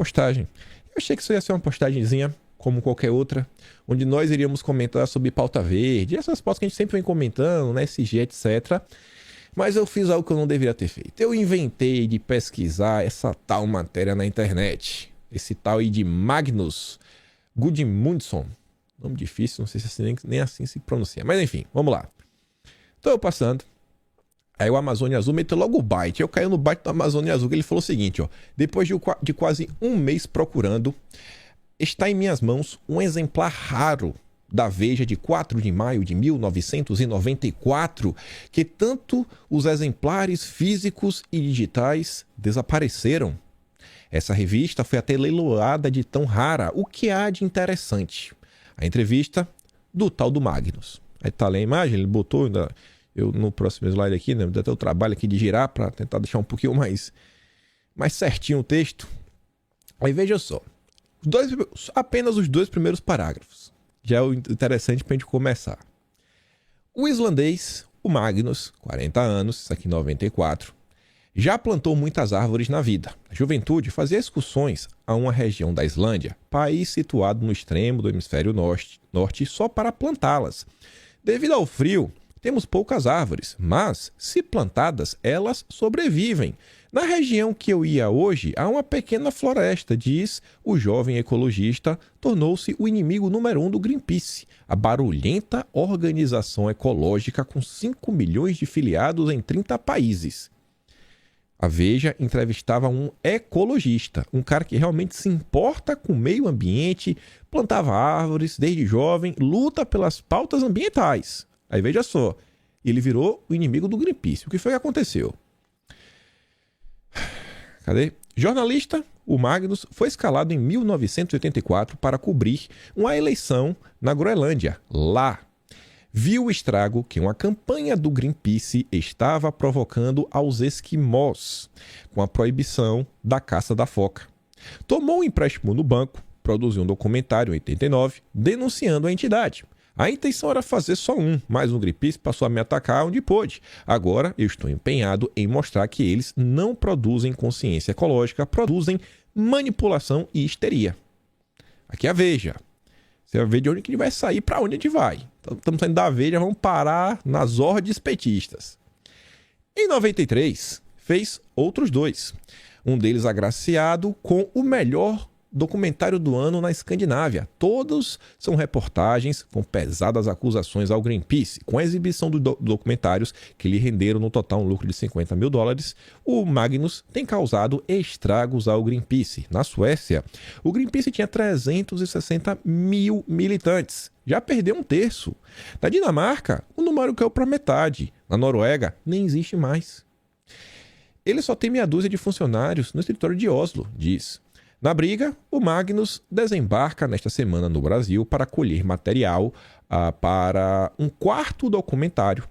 postagem. Eu achei que isso ia ser uma postagemzinha, como qualquer outra, onde nós iríamos comentar sobre pauta verde, essas pautas que a gente sempre vem comentando, né, SG, etc. Mas eu fiz algo que eu não deveria ter feito. Eu inventei de pesquisar essa tal matéria na internet. Esse tal aí de Magnus Gudmundsson. Nome difícil, não sei se nem assim se pronuncia. Mas enfim, vamos lá. Tô eu passando. Aí o Amazônia Azul meteu logo o byte. Eu caí no byte do Amazônia Azul, que ele falou o seguinte, ó. Depois de quase um mês procurando, está em minhas mãos um exemplar raro da Veja de 4 de maio de 1994, que tanto os exemplares físicos e digitais desapareceram. Essa revista foi até leiloada de tão rara. O que há de interessante? A entrevista do tal do Magnus. Aí tá ali a imagem, ele botou ainda... Eu, no próximo slide aqui, né, até o trabalho aqui de girar para tentar deixar um pouquinho mais certinho o texto. Aí veja só, apenas os 2 primeiros parágrafos. Já é o interessante para a gente começar. O islandês, o Magnus, 40 anos, isso aqui em 94, já plantou muitas árvores na vida. A juventude fazia excursões a uma região da Islândia, país situado no extremo do hemisfério norte só para plantá-las. Devido ao frio, temos poucas árvores, mas, se plantadas, elas sobrevivem. Na região que eu ia hoje, há uma pequena floresta, diz o jovem ecologista, tornou-se o inimigo número 1 do Greenpeace, a barulhenta organização ecológica com 5 milhões de filiados em 30 países. A Veja entrevistava um ecologista, um cara que realmente se importa com o meio ambiente, plantava árvores desde jovem, luta pelas pautas ambientais. Aí veja só, ele virou o inimigo do Greenpeace. O que foi que aconteceu? Cadê? Jornalista, o Magnus foi escalado em 1984 para cobrir uma eleição na Groenlândia. Lá, viu o estrago que uma campanha do Greenpeace estava provocando aos esquimós, com a proibição da caça da foca. Tomou um empréstimo no banco, produziu um documentário em 89, denunciando a entidade. A intenção era fazer só um, mas o Greenpeace passou a me atacar onde pôde. Agora eu estou empenhado em mostrar que eles não produzem consciência ecológica, produzem manipulação e histeria. Aqui é a Veja. Você vai ver de onde que a gente vai sair, para onde a gente vai. Então, estamos saindo da Veja, vamos parar nas ordens petistas. Em 93, fez outros 2. Um deles agraciado com o melhor documentário do ano na Escandinávia. Todos são reportagens com pesadas acusações ao Greenpeace. Com a exibição dos documentários, que lhe renderam no total um lucro de $50 mil, o Magnus tem causado estragos ao Greenpeace. Na Suécia, o Greenpeace tinha 360 mil militantes. Já perdeu um terço. Na Dinamarca, o número caiu para metade. Na Noruega, nem existe mais. Ele só tem meia dúzia de funcionários no escritório de Oslo, diz. Na briga, o Magnus desembarca nesta semana no Brasil para colher material para um 4º documentário.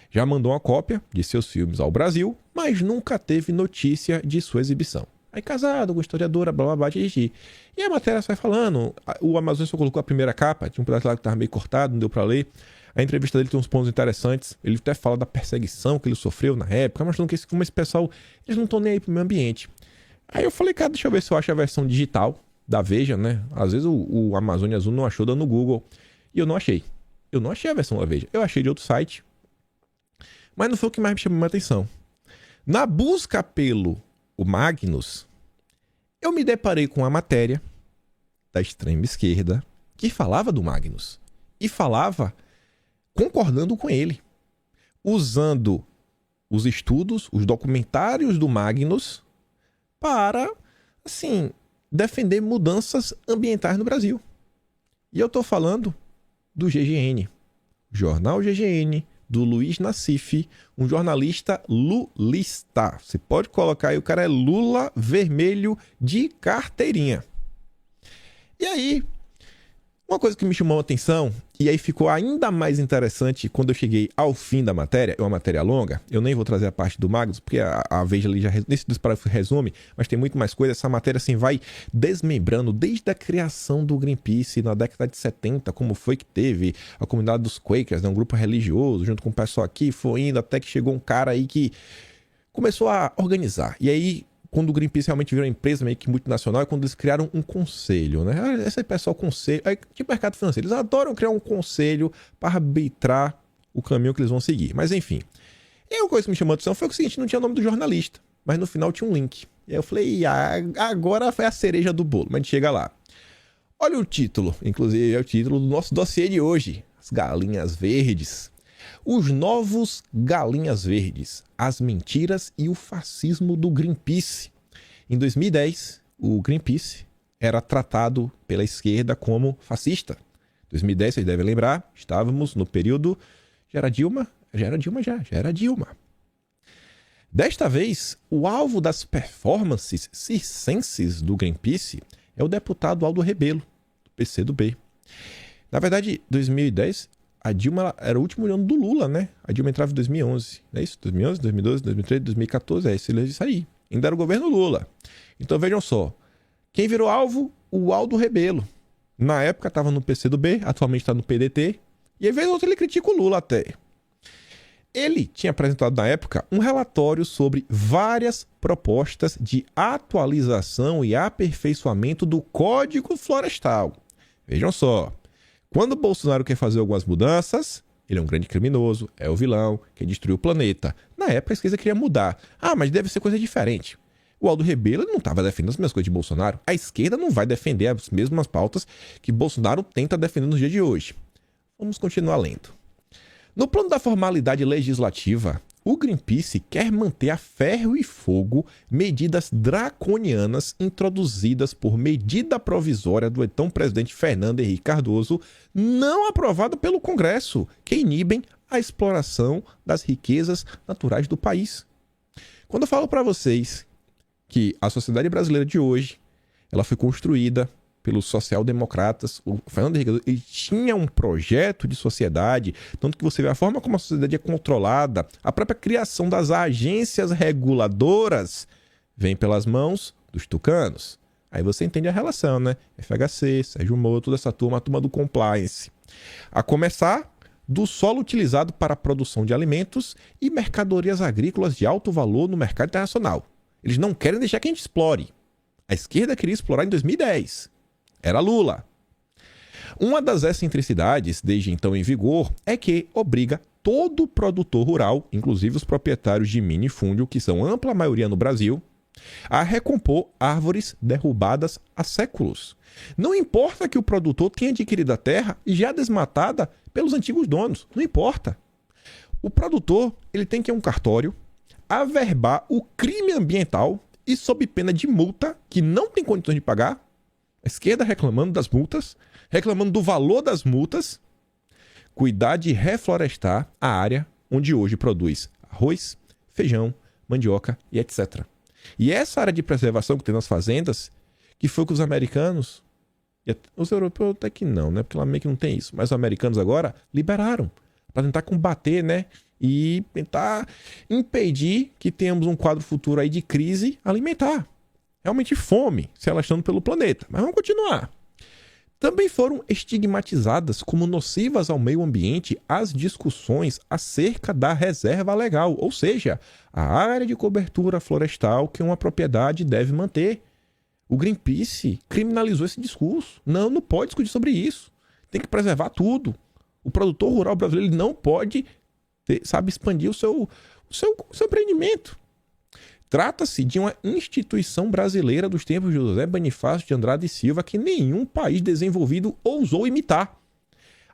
Já mandou uma cópia de seus filmes ao Brasil, mas nunca teve notícia de sua exibição. Aí casado com historiadora, blá blá blá, xixi. E a matéria sai falando, o Amazônia só colocou a primeira capa, tinha um pedaço lá que estava meio cortado, não deu para ler. A entrevista dele tem uns pontos interessantes, ele até fala da perseguição que ele sofreu na época, mostrando que como esse pessoal, eles não estão nem aí pro meio ambiente. Aí eu falei, cara, deixa eu ver se eu acho a versão digital da Veja, né? Às vezes o Amazônia Azul não achou dando no Google. E eu não achei. Eu não achei a versão da Veja. Eu achei de outro site. Mas não foi o que mais me chamou a atenção. Na busca pelo o Magnus, eu me deparei com a matéria da extrema esquerda que falava do Magnus. E falava concordando com ele. Usando os estudos, os documentários do Magnus para, assim, defender mudanças ambientais no Brasil. E eu estou falando do GGN, Jornal GGN, do Luiz Nassif, um jornalista lulista. Você pode colocar aí, o cara é Lula vermelho de carteirinha. E aí, uma coisa que me chamou a atenção, e aí ficou ainda mais interessante quando eu cheguei ao fim da matéria, é uma matéria longa, eu nem vou trazer a parte do Magnus, porque a Veja ali já nesse parágrafo resume, mas tem muito mais coisa. Essa matéria assim vai desmembrando desde a criação do Greenpeace na década de 70, como foi que teve a comunidade dos Quakers, né, um grupo religioso, junto com o pessoal aqui, foi indo até que chegou um cara aí que começou a organizar. E aí quando o Greenpeace realmente virou uma empresa meio que multinacional, é quando eles criaram um conselho, né? Esse pessoal conselho, tipo mercado financeiro, eles adoram criar um conselho para arbitrar o caminho que eles vão seguir. Mas enfim. E uma coisa que me chamou a atenção foi o seguinte, não tinha o nome do jornalista, mas no final tinha um link. E aí eu falei, agora foi a cereja do bolo, mas a gente chega lá. Olha o título, inclusive é o título do nosso dossiê de hoje, as galinhas verdes. Os novos galinhas verdes, as mentiras e o fascismo do Greenpeace. Em 2010, o Greenpeace era tratado pela esquerda como fascista. Em 2010, vocês devem lembrar, estávamos no período... Já era Dilma. Desta vez, o alvo das performances circenses do Greenpeace é o deputado Aldo Rebelo, do PCdoB. Na verdade, 2010, a Dilma era o último ano do Lula, né? A Dilma entrava em 2011, não é isso? 2011, 2012, 2013, 2014, é isso aí. Ainda era o governo Lula. Então vejam só, quem virou alvo? O Aldo Rebelo. Na época estava no PCdoB, atualmente está no PDT, e às vezes outro ele critica o Lula até. Ele tinha apresentado na época um relatório sobre várias propostas de atualização e aperfeiçoamento do Código Florestal. Vejam só, quando o Bolsonaro quer fazer algumas mudanças, ele é um grande criminoso, é o vilão, quer destruir o planeta. Na época a esquerda queria mudar. Mas deve ser coisa diferente. O Aldo Rebelo não estava defendendo as mesmas coisas de Bolsonaro. A esquerda não vai defender as mesmas pautas que Bolsonaro tenta defender nos dias de hoje. Vamos continuar lendo. No plano da formalidade legislativa, o Greenpeace quer manter a ferro e fogo medidas draconianas introduzidas por medida provisória do então presidente Fernando Henrique Cardoso, não aprovada pelo Congresso, que inibem a exploração das riquezas naturais do país. Quando eu falo para vocês que a sociedade brasileira de hoje ela foi construída pelos social-democratas, o Fernando Henrique ele tinha um projeto de sociedade, tanto que você vê a forma como a sociedade é controlada, a própria criação das agências reguladoras vem pelas mãos dos tucanos. Aí você entende a relação, né? FHC, Sérgio Moro, toda essa turma, a turma do compliance. A começar do solo utilizado para a produção de alimentos e mercadorias agrícolas de alto valor no mercado internacional. Eles não querem deixar que a gente explore. A esquerda queria explorar em 2010. Era Lula. Uma das excentricidades, desde então em vigor, é que obriga todo produtor rural, inclusive os proprietários de minifúndio, que são ampla maioria no Brasil, a recompor árvores derrubadas há séculos. Não importa que o produtor tenha adquirido a terra já desmatada pelos antigos donos, não importa. O produtor ele tem que ir a um cartório, averbar o crime ambiental e sob pena de multa, que não tem condições de pagar, a esquerda reclamando das multas, reclamando do valor das multas, cuidar de reflorestar a área onde hoje produz arroz, feijão, mandioca e etc. E essa área de preservação que tem nas fazendas, que foi com os americanos, e os europeus até que não, né? Porque lá meio que não tem isso, mas os americanos agora liberaram para tentar combater, né? E tentar impedir que tenhamos um quadro futuro aí de crise alimentar. Realmente fome se alastrando pelo planeta. Mas vamos continuar. Também foram estigmatizadas como nocivas ao meio ambiente as discussões acerca da reserva legal, ou seja, a área de cobertura florestal que uma propriedade deve manter. O Greenpeace criminalizou esse discurso. Não pode discutir sobre isso. Tem que preservar tudo. O produtor rural brasileiro não pode, expandir o seu empreendimento. Trata-se de uma instituição brasileira dos tempos de José Bonifácio de Andrade e Silva que nenhum país desenvolvido ousou imitar.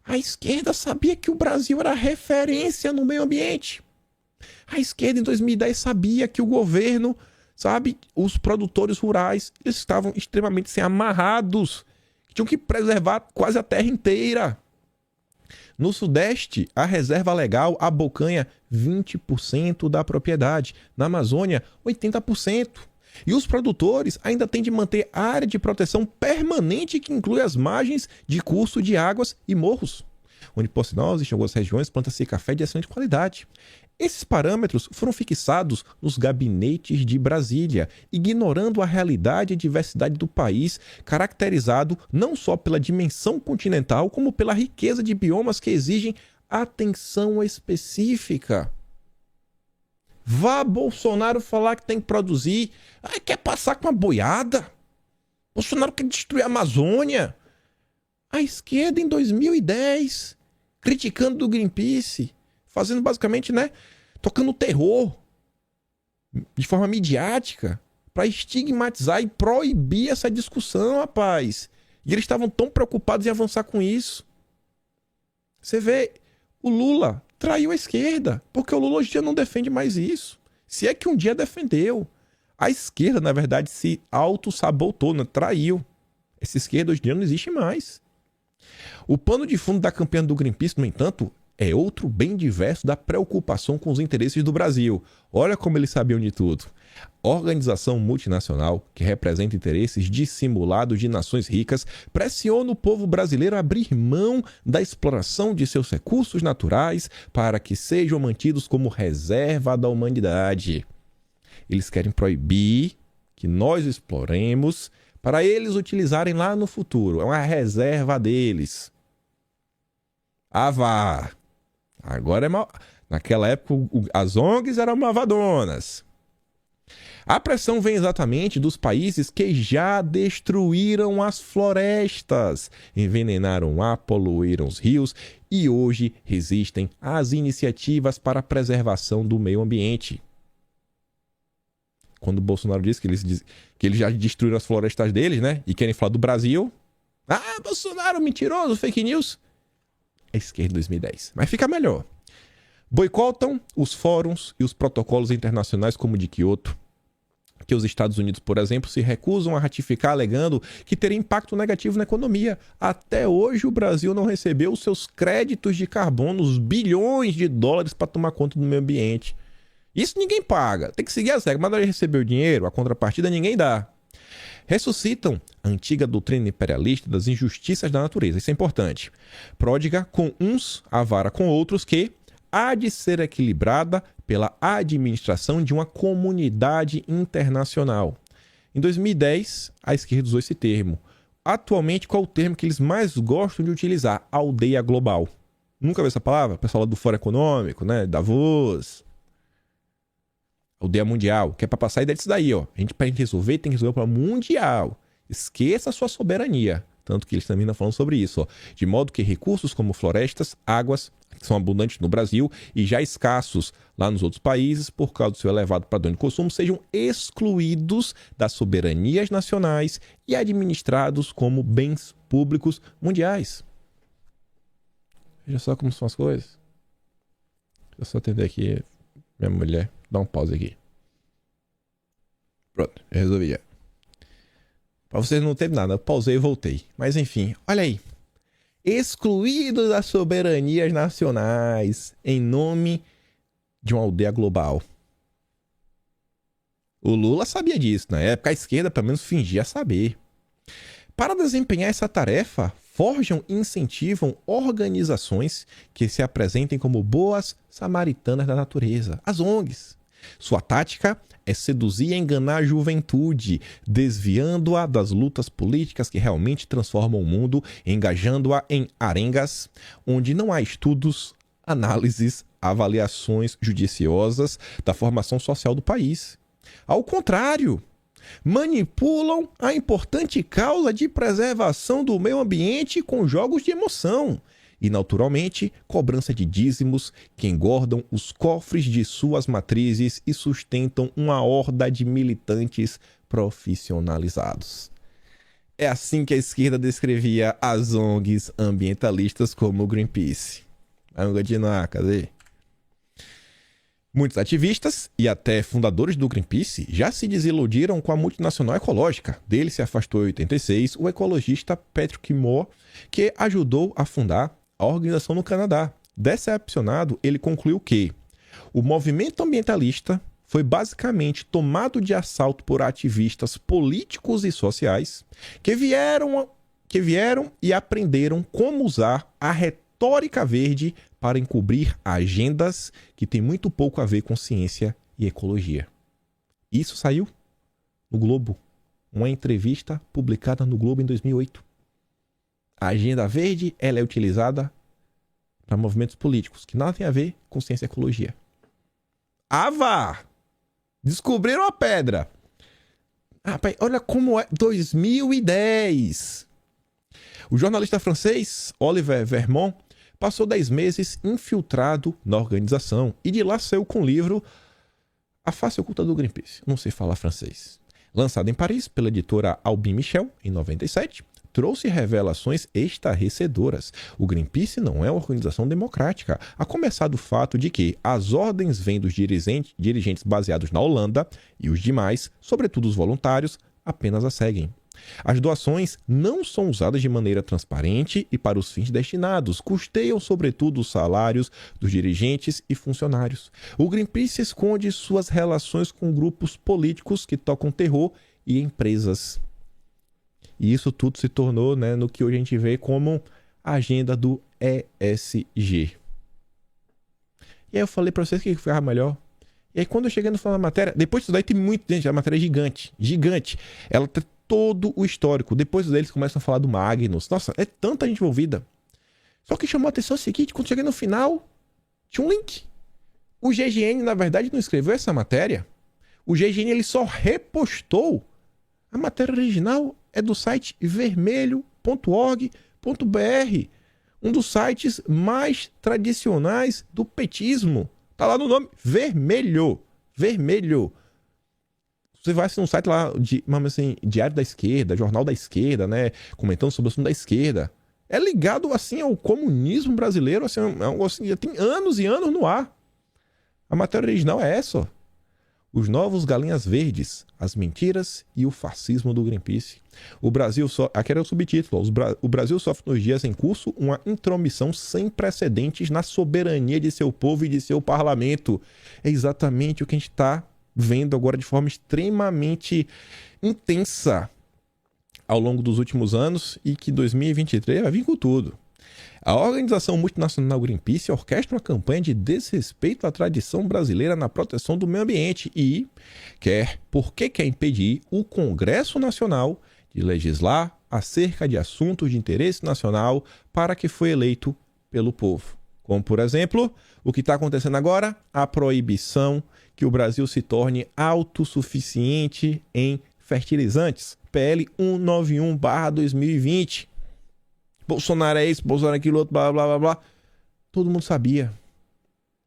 A esquerda sabia que o Brasil era referência no meio ambiente. A esquerda em 2010 sabia que o governo, os produtores rurais eles estavam extremamente amarrados, que tinham que preservar quase a terra inteira. No Sudeste, a reserva legal abocanha 20% da propriedade. Na Amazônia, 80%. E os produtores ainda têm de manter área de proteção permanente que inclui as margens de curso de águas e morros, onde, por sinal, existem algumas regiões planta-se café de excelente qualidade. Esses parâmetros foram fixados nos gabinetes de Brasília, ignorando a realidade e diversidade do país, caracterizado não só pela dimensão continental, como pela riqueza de biomas que exigem atenção específica. Vá Bolsonaro falar que tem que produzir. Ah, quer passar com a boiada? Bolsonaro quer destruir a Amazônia. A esquerda em 2010, criticando do Greenpeace, fazendo basicamente, né, tocando terror de forma midiática para estigmatizar e proibir essa discussão, rapaz. E eles estavam tão preocupados em avançar com isso. Você vê, o Lula traiu a esquerda, porque o Lula hoje em dia não defende mais isso. Se é que um dia defendeu. A esquerda, na verdade, se auto-sabotou, né? Traiu. Essa esquerda hoje em dia não existe mais. O pano de fundo da campanha do Greenpeace, no entanto, é outro bem diverso da preocupação com os interesses do Brasil. Olha como eles sabiam de tudo. Organização multinacional que representa interesses dissimulados de nações ricas pressiona o povo brasileiro a abrir mão da exploração de seus recursos naturais para que sejam mantidos como reserva da humanidade. Eles querem proibir que nós exploremos para eles utilizarem lá no futuro. É uma reserva deles. Ah, vá! Agora é mal. Naquela época, as ONGs eram malvadonas. A pressão vem exatamente dos países que já destruíram as florestas, envenenaram o ar, poluíram os rios e hoje resistem às iniciativas para a preservação do meio ambiente. Quando o Bolsonaro disse que eles já destruíram as florestas deles, né? E querem falar do Brasil. Ah, Bolsonaro, mentiroso, fake news. É esquerda 2010. Mas fica melhor. Boicotam os fóruns e os protocolos internacionais como o de Kyoto, que os Estados Unidos, por exemplo, se recusam a ratificar, alegando que teria impacto negativo na economia. Até hoje o Brasil não recebeu os seus créditos de carbono, os bilhões de dólares para tomar conta do meio ambiente. Isso ninguém paga, tem que seguir as regras, mas na hora de receber o dinheiro, a contrapartida ninguém dá. Ressuscitam a antiga doutrina imperialista das injustiças da natureza, isso é importante. Pródiga com uns, avara com outros, que há de ser equilibrada pela administração de uma comunidade internacional. Em 2010, a esquerda usou esse termo. Atualmente, qual é o termo que eles mais gostam de utilizar? Aldeia global. Nunca viu essa palavra? O pessoal lá do Fórum Econômico, né? Davos. Aldeia mundial, que é para passar a ideia disso daí, ó. A gente, para resolver, tem que resolver para mundial. Esqueça a sua soberania. Tanto que eles também estão falando sobre isso, ó. De modo que recursos como florestas, águas, que são abundantes no Brasil e já escassos lá nos outros países, por causa do seu elevado padrão de consumo, sejam excluídos das soberanias nacionais e administrados como bens públicos mundiais. Veja só como são as coisas. Deixa eu só atender aqui minha mulher. Dá um pause aqui. Pronto, eu resolvi já. Pra vocês não terem nada, eu pausei e voltei. Mas enfim, olha aí. Excluídos das soberanias nacionais em nome de uma aldeia global. O Lula sabia disso. Na época, a esquerda pelo menos fingia saber. Para desempenhar essa tarefa, forjam e incentivam organizações que se apresentem como boas samaritanas da natureza, as ONGs. Sua tática é seduzir e enganar a juventude, desviando-a das lutas políticas que realmente transformam o mundo, engajando-a em arengas, onde não há estudos, análises, avaliações judiciosas da formação social do país. Ao contrário, manipulam a importante causa de preservação do meio ambiente com jogos de emoção e, naturalmente, cobrança de dízimos que engordam os cofres de suas matrizes e sustentam uma horda de militantes profissionalizados. É assim que a esquerda descrevia as ONGs ambientalistas como o Greenpeace. Vamos continuar, cadê? Muitos ativistas e até fundadores do Greenpeace já se desiludiram com a multinacional ecológica. Dele se afastou em 86 o ecologista Patrick Moore, que ajudou a fundar a organização no Canadá. Decepcionado, ele concluiu que o movimento ambientalista foi basicamente tomado de assalto por ativistas políticos e sociais que vieram e aprenderam como usar a retórica verde para encobrir agendas que têm muito pouco a ver com ciência e ecologia. Isso saiu no Globo, uma entrevista publicada no Globo em 2008. A agenda verde ela é utilizada para movimentos políticos que nada tem a ver com ciência e ecologia. Ava! Descobriram a pedra. Rapaz, olha como é 2010. O jornalista francês Olivier Vermont passou 10 meses infiltrado na organização e de lá saiu com o livro A Face Oculta do Greenpeace. Não sei falar francês. Lançado em Paris pela editora Albin Michel, em 97, trouxe revelações estarrecedoras. O Greenpeace não é uma organização democrática, a começar do fato de que as ordens vêm dos dirigentes baseados na Holanda e os demais, sobretudo os voluntários, apenas a seguem. As doações não são usadas de maneira transparente e para os fins destinados, custeiam sobretudo os salários dos dirigentes e funcionários. O Greenpeace esconde suas relações com grupos políticos que tocam terror e empresas. E isso tudo se tornou, né, no que hoje a gente vê como a agenda do ESG. E aí eu falei para vocês que ficava melhor. E aí quando eu cheguei no final da matéria, depois disso daí tem muito, gente, a matéria é gigante, gigante. Ela tem todo o histórico. Depois deles começam a falar do Magnus. Nossa, é tanta gente envolvida. Só que chamou a atenção o seguinte, quando cheguei no final, tinha um link. O GGN, na verdade, não escreveu essa matéria. O GGN, ele só repostou. A matéria original é do site vermelho.org.br, um dos sites mais tradicionais do petismo. Tá lá no nome, Vermelho. Vermelho. Você vai num site lá, assim, Diário da Esquerda, Jornal da Esquerda, né? Comentando sobre o assunto da esquerda. É ligado, assim, ao comunismo brasileiro, assim, assim, já tem anos e anos no ar. A matéria original é essa, ó. Os novos galinhas verdes, as mentiras e o fascismo do Greenpeace. O Brasil aqui era o subtítulo. O Brasil sofre nos dias em curso uma intromissão sem precedentes na soberania de seu povo e de seu parlamento. É exatamente o que a gente está vendo agora de forma extremamente intensa ao longo dos últimos anos e que 2023 vai vir com tudo. A organização multinacional Greenpeace orquestra uma campanha de desrespeito à tradição brasileira na proteção do meio ambiente e quer impedir o Congresso Nacional de legislar acerca de assuntos de interesse nacional para que foi eleito pelo povo. Como, por exemplo, o que está acontecendo agora, a proibição que o Brasil se torne autossuficiente em fertilizantes. PL 191/2020. Bolsonaro é isso, Bolsonaro é aquilo outro, blá, blá, blá, blá. Todo mundo sabia.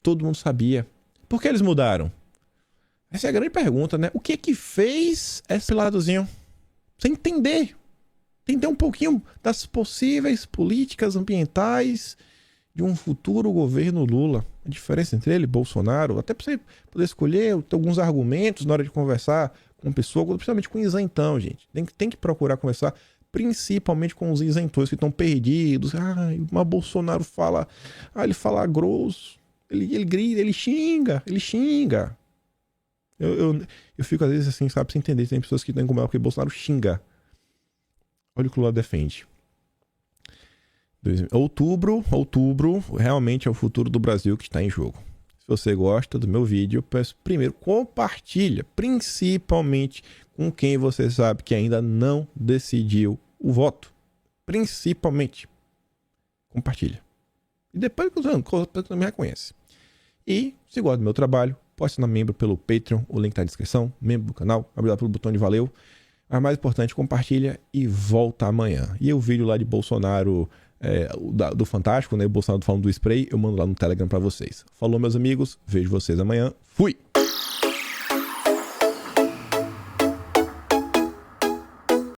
Todo mundo sabia. Por que eles mudaram? Essa é a grande pergunta, né? O que é que fez esse ladozinho? Você entender. Entender um pouquinho das possíveis políticas ambientais de um futuro governo Lula. A diferença entre ele e Bolsonaro, até para você poder escolher alguns argumentos na hora de conversar com pessoa, principalmente com isentão, gente. Tem que procurar conversar principalmente com os isentões que estão perdidos. Mas Bolsonaro fala, ele fala grosso, ele grita, ele xinga. Eu fico às vezes assim, sabe, sem entender. Tem pessoas que têm como é porque Bolsonaro xinga. Olha o que o Lula defende. Outubro, realmente é o futuro do Brasil que está em jogo. Se você gosta do meu vídeo, peço primeiro, compartilha, principalmente com quem você sabe que ainda não decidiu o voto. Principalmente. Compartilha. E depois que você me reconhece. E, se gosta do meu trabalho, pode ser membro pelo Patreon, o link está na descrição, membro do canal, obrigado pelo botão de valeu. Mas mais importante, compartilha e volta amanhã. E o vídeo lá de Bolsonaro, do Fantástico, né? O Bolsonaro falando do spray, eu mando lá no Telegram para vocês. Falou, meus amigos, vejo vocês amanhã. Fui!